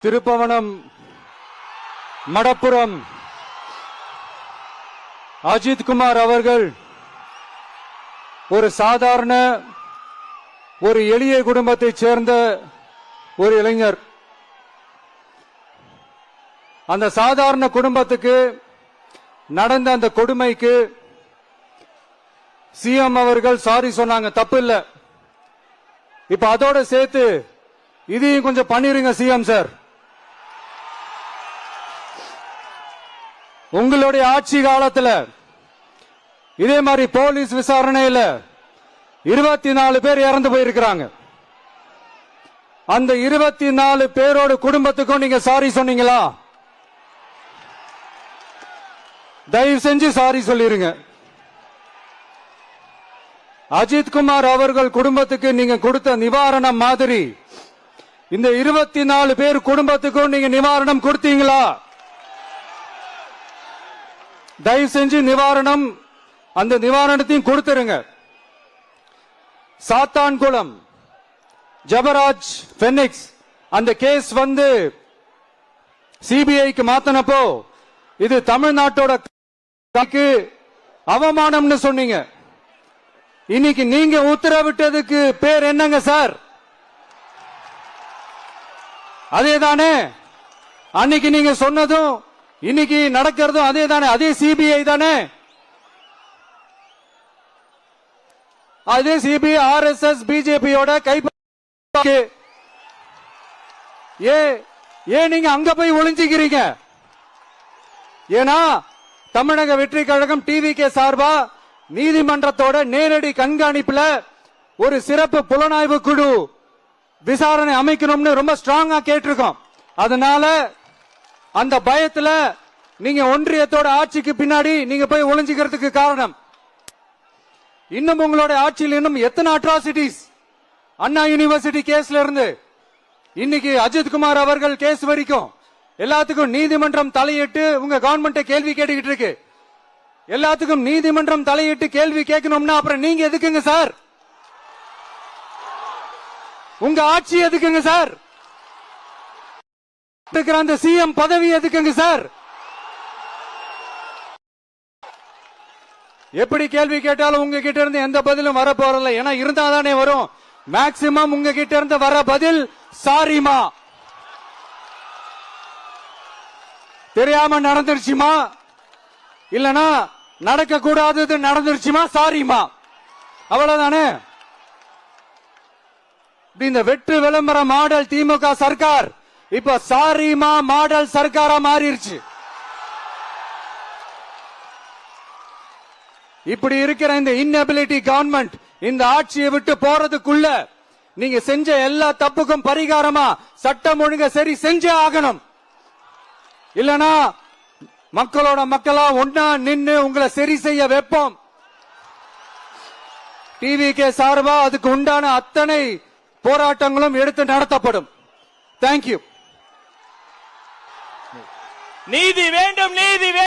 திருப்பவனம் மடப்புரம் அஜித் குமார் அவர்கள் ஒரு சாதாரண ஒரு எளிய குடும்பத்தைச் சேர்ந்த ஒரு இளைஞர். அந்த சாதாரண குடும்பத்துக்கு நடந்த அந்த கொடுமைக்கு சிஎம் அவர்கள் சாரி சொன்னாங்க, தப்பு இல்ல. இப்ப அதோட சேர்த்து இதையும் கொஞ்சம் பண்ணிருங்க சிஎம் சார். உங்களுடைய ஆட்சி காலத்துல இதே மாதிரி போலீஸ் விசாரணையில 24 பேர் இறந்து போயிருக்கிறாங்க. அந்த 24 பேரோட குடும்பத்துக்கும் நீங்க சாரி சொன்னீங்களா? தயவு செஞ்சு சாரி சொல்லிருங்க. அஜித் குமார் அவர்கள் குடும்பத்துக்கு நீங்க கொடுத்த நிவாரணம் மாதிரி இந்த 24 பேர் குடும்பத்துக்கும் நீங்க நிவாரணம் கொடுத்தீங்களா? தயவு செஞ்சு நிவாரணம், அந்த நிவாரணத்தையும் கொடுத்துருங்க. சாத்தான்குளம் ஜபராஜ் பெனிக்ஸ் அந்த கேஸ் வந்து சிபிஐக்கு மாத்தினப்போ இது தமிழ்நாட்டோட அவமானம்னு சொன்னீங்க. இன்னைக்கு நீங்க உத்தரவிட்டதுக்கு பேர் என்னங்க சார்? அதேதானே அன்னைக்கு நீங்க சொன்னதும் இன்னைக்கு நடக்கிறதும் அதே தானே? அதே சிபிஐ தானே? அதே சிபிஐ ஆர்எஸ்எஸ் பிஜேபியோட கைப்பற்ற ஏன் நீங்க அங்க போய் ஒளிஞ்சுக்கிறீங்க? ஏன்னா தமிழக வெற்றி கழகம் டிவிகே சார்பா நீதிமன்றத்தோட நேரடி கண்காணிப்புல ஒரு சிறப்பு புலனாய்வு குழு விசாரணை அமைக்கணும்னு ரொம்ப ஸ்ட்ராங்கா கேட்டிருக்கோம். அதனால அந்த பயத்துல நீங்க ஒன்றியத்தோட ஆட்சிக்கு பின்னாடி நீங்க போய் ஒளிஞ்சுக்கிறதுக்கு காரணம். இன்னும் உங்களோட ஆட்சியில் இன்னும் எத்தனை அட்ராசிட்டிஸ், அண்ணா யூனிவர்சிட்டி கேஸ்ல இருந்து இன்னைக்கு அஜித் குமார் அவர்கள் கேஸ் வரைக்கும் எல்லாத்துக்கும் நீதிமன்றம் தலையிட்டு உங்க கவர்மெண்ட் கேள்வி கேட்டுக்கிட்டு இருக்கு. எல்லாத்துக்கும் நீதிமன்றம் தலையிட்டு கேள்வி கேட்கணும்னா அப்புறம் நீங்க எதுக்குங்க சார்? உங்க ஆட்சி எதுக்குங்க சார்? அந்த சிஎம் பதவி எதுக்குங்க சார்? எப்படி கேள்வி கேட்டாலும் உங்க கிட்ட இருந்து எந்த பதிலும் வர போறதில்ல. ஏன்னா இருந்தாதானே வரும். மேக்சிமம் உங்க கிட்ட இருந்து வர பதில் சாரிமா, தெரியாம நடந்துருச்சுமா, இல்லனா நடக்க கூடாதது நடந்துருச்சுமா, சாரிமா, அவ்வளவுதானே. இந்த வெற்று விளம்பர மாடல் திமுக சர்க்கார் இப்ப சாரிமா மாடல் சர்க்காரா மாறிடுச்சு. இப்படி இருக்கிற இந்த இன்எபிலிட்டி கவர்மெண்ட் இந்த ஆட்சியை விட்டு போறதுக்குள்ள நீங்க செஞ்ச எல்லா தப்புக்கும் பரிகாரமா சட்டம் ஒழுங்க சரி செஞ்சே ஆகணும். இல்லனா மக்களோட மக்களா ஒன்னா நின்னு உங்களை சரி செய்ய வைப்போம். டிவிகே சார்பா அதுக்கு உண்டான அத்தனை போராட்டங்களும் எடுத்து நடத்தப்படும். தேங்க்யூ. நீதி வேண்டும், நீதி வேண்டும்.